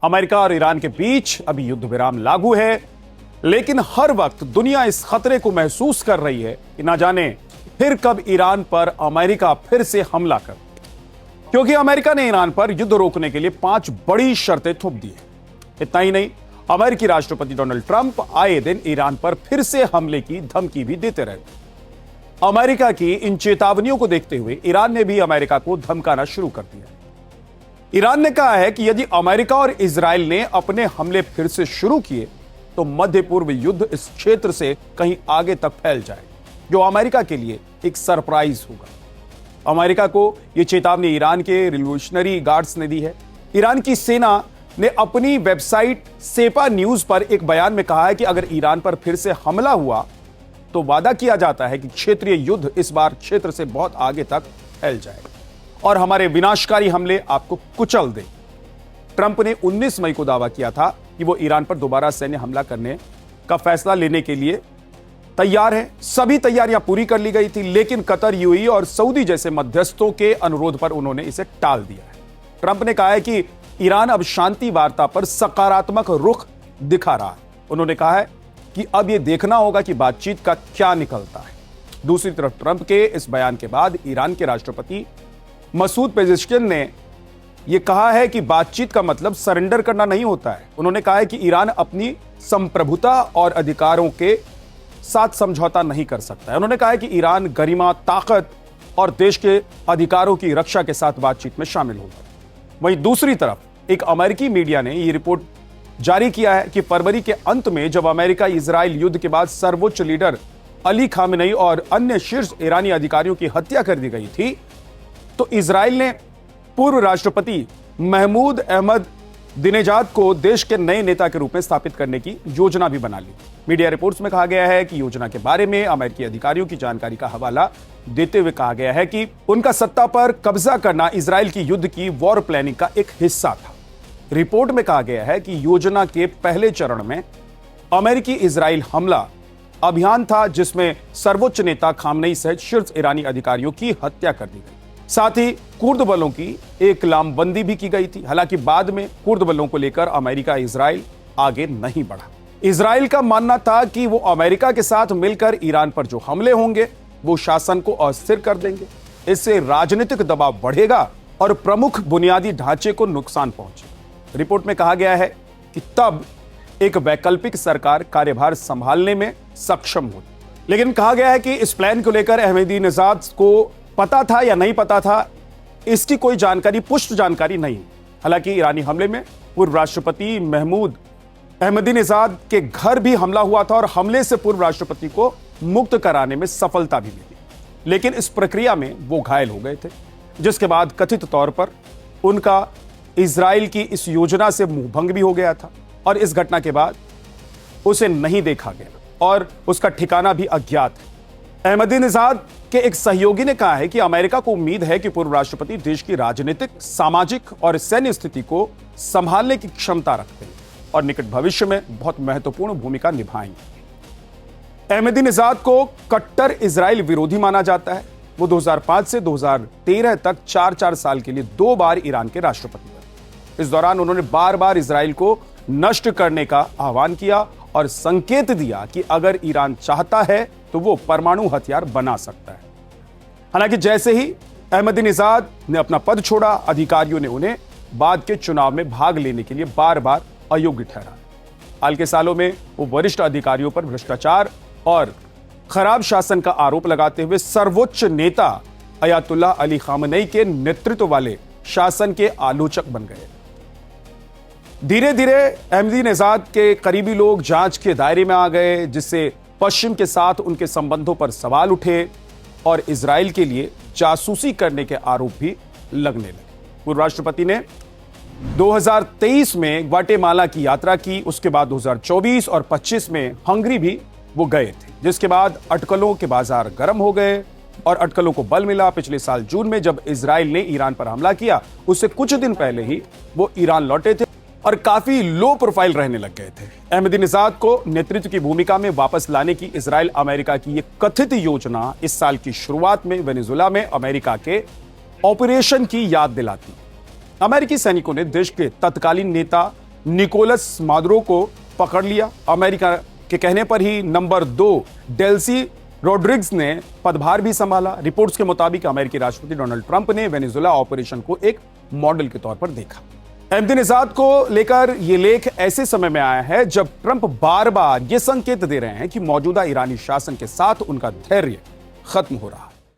America और Iran के बीच अभी युद्ध विराम लागू है, लेकिन हर वक्त दुनिया इस खतरे को महसूस कर रही है कि ना जाने फिर कब ईरान पर अमेरिका फिर से हमला कर, क्योंकि अमेरिका ने ईरान पर युद्ध रोकने के लिए 5 बड़ी शर्तें थोप दी है। इतना ही नहीं, अमेरिकी राष्ट्रपति डोनाल्ड ट्रंप आए दिन ईरान पर फिर से हमले की धमकी भी देते रहे। अमेरिका की इन चेतावनियों को देखते हुए ईरान ने भी अमेरिका को धमकाना शुरू कर दिया। ईरान ने कहा है कि यदि अमेरिका और इजराइल ने अपने हमले फिर से शुरू किए तो मध्य पूर्व युद्ध इस क्षेत्र से कहीं आगे तक फैल जाए, जो अमेरिका के लिए एक सरप्राइज होगा। अमेरिका को यह चेतावनी ईरान के रिवोल्यूशनरी गार्ड्स ने दी है। ईरान की सेना ने अपनी वेबसाइट सेपा न्यूज पर एक बयान में कहा है कि अगर ईरान पर फिर से हमला हुआ तो वादा किया जाता है कि क्षेत्रीय युद्ध इस बार क्षेत्र से बहुत आगे तक फैल जाएगा और हमारे विनाशकारी हमले आपको कुचल दें। ट्रंप ने 19 मई को दावा किया था कि वो ईरान पर दोबारा सैन्य हमला करने का फैसला लेने के लिए तैयार है। सभी तैयारियां पूरी कर ली गई थी, लेकिन कतर, यूएई और सऊदी जैसे मध्यस्थों के अनुरोध पर उन्होंने इसे टाल दिया है। ट्रंप ने कहा है कि ईरान अब शांति वार्ता पर सकारात्मक रुख दिखा रहा है। उन्होंने कहा है कि अब यह देखना होगा कि बातचीत का क्या निकलता है। दूसरी तरफ ट्रंप के इस बयान के बाद ईरान के राष्ट्रपति मसूद पेजेश्कियान ने यह कहा है कि बातचीत का मतलब सरेंडर करना नहीं होता है। उन्होंने कहा है कि ईरान अपनी संप्रभुता और अधिकारों के साथ समझौता नहीं कर सकता है। उन्होंने कहा है कि ईरान गरिमा, ताकत और देश के अधिकारों की रक्षा के साथ बातचीत में शामिल होगा। वहीं दूसरी तरफ एक अमेरिकी मीडिया ने यह रिपोर्ट जारी किया है कि फरवरी के अंत में जब अमेरिका इजराइल युद्ध के बाद सर्वोच्च लीडर अली खामेनेई और अन्य शीर्ष ईरानी अधिकारियों की हत्या कर दी गई थी, तो इजराइल ने पूर्व राष्ट्रपति महमूद अहमदीनेजाद को देश के नए नेता के रूप में स्थापित करने की योजना भी बना ली। मीडिया रिपोर्ट्स में कहा गया है कि योजना के बारे में अमेरिकी अधिकारियों की जानकारी का हवाला देते हुए कहा गया है कि उनका सत्ता पर कब्जा करना इजराइल की युद्ध की वॉर प्लानिंग का एक हिस्सा था। रिपोर्ट में कहा गया है कि योजना के पहले चरण में अमेरिकी इजराइल हमला अभियान था, जिसमें सर्वोच्च नेता खामनेई सहित शीर्ष ईरानी अधिकारियों की हत्या कर दी गई। साथ ही कुर्द बलों की एक लामबंदी भी की गई थी। हालांकि बाद में कुर्द बलों को लेकर अमेरिका इजराइल आगे नहीं बढ़ा। इजराइल का मानना था कि वो अमेरिका के साथ मिलकर ईरान पर जो हमले होंगे वो शासन को अस्थिर कर देंगे। इससे राजनीतिक दबाव बढ़ेगा और प्रमुख बुनियादी ढांचे को नुकसान पहुंचेगा। रिपोर्ट में कहा गया है कि तब एक वैकल्पिक सरकार कार्यभार संभालने में सक्षम होगी। लेकिन कहा गया है कि इस प्लान को लेकर अहमदीनेजाद को पता था या नहीं पता था, इसकी कोई जानकारी, पुष्ट जानकारी नहीं। हालांकि ईरानी हमले में पूर्व राष्ट्रपति महमूद अहमदीनेजाद के घर भी हमला हुआ था और हमले से पूर्व राष्ट्रपति को मुक्त कराने में सफलता भी मिली, लेकिन इस प्रक्रिया में वो घायल हो गए थे, जिसके बाद कथित तौर पर उनका इजराइल की इस योजना से मुंहभंग भी हो गया था और इस घटना के बाद उसे नहीं देखा गया और उसका ठिकाना भी अज्ञात है। अहमदीनेजाद के एक सहयोगी ने कहा है कि अमेरिका को उम्मीद है कि पूर्व राष्ट्रपति देश की राजनीतिक, सामाजिक और सैन्य स्थिति को संभालने की क्षमता रखते हैं और निकट भविष्य में बहुत महत्वपूर्ण भूमिका निभाएंगे। अहमदीनेजाद को कट्टर इजराइल विरोधी माना जाता है। वो 2005 से 2013 तक 4-4 साल के लिए 2 बार ईरान के राष्ट्रपति बने। इस दौरान उन्होंने बार बार इजराइल को नष्ट करने का आह्वान किया और संकेत दिया कि अगर ईरान चाहता है तो वो परमाणु हथियार बना सकता है। हालांकि जैसे ही अहमदीनेजाद ने अपना पद छोड़ा, अधिकारियों ने उन्हें बाद के चुनाव में भाग लेने के लिए बार बार अयोग्य ठहराया। हाल के सालों में वो वरिष्ठ अधिकारियों पर भ्रष्टाचार और खराब शासन का आरोप लगाते हुए सर्वोच्च नेता अयातुल्लाह अली खामेनेई के नेतृत्व वाले शासन के आलोचक बन गए। धीरे धीरे अहमदीनेजाद के करीबी लोग जांच के दायरे में आ गए, जिससे पश्चिम के साथ उनके संबंधों पर सवाल उठे और इजराइल के लिए जासूसी करने के आरोप भी लगने लगे। पूर्व राष्ट्रपति ने 2023 में ग्वाटेमाला की यात्रा की। उसके बाद 2024 और 25 में हंगरी भी वो गए थे, जिसके बाद अटकलों के बाजार गर्म हो गए और अटकलों को बल मिला। पिछले साल जून में जब इजराइल ने ईरान पर हमला किया, उससे कुछ दिन पहले ही वो ईरान लौटे थे और काफी लो प्रोफाइल रहने लग गए थे। अहमदीनेजाद को नेतृत्व की भूमिका में वापस लाने की इजराइल अमेरिका की ये कथित योजना इस साल की शुरुआत में वेनेजुएला में अमेरिका के ऑपरेशन की याद दिलाती। अमेरिकी सैनिकों ने देश के तत्कालीन नेता निकोलस मादुरो को पकड़ लिया। अमेरिका के कहने पर ही नंबर 2 डेल्सी रोड्रिग्स ने पदभार भी संभाला। रिपोर्ट्स के मुताबिक अमेरिकी राष्ट्रपति डोनाल्ड ट्रंप ने वेनेजुएला ऑपरेशन को एक मॉडल के तौर पर देखा। अहमदी निजाद को लेकर यह लेख ऐसे समय में आया है जब ट्रंप बार बार यह संकेत दे रहे हैं कि मौजूदा ईरानी शासन के साथ उनका धैर्य खत्म हो रहा है।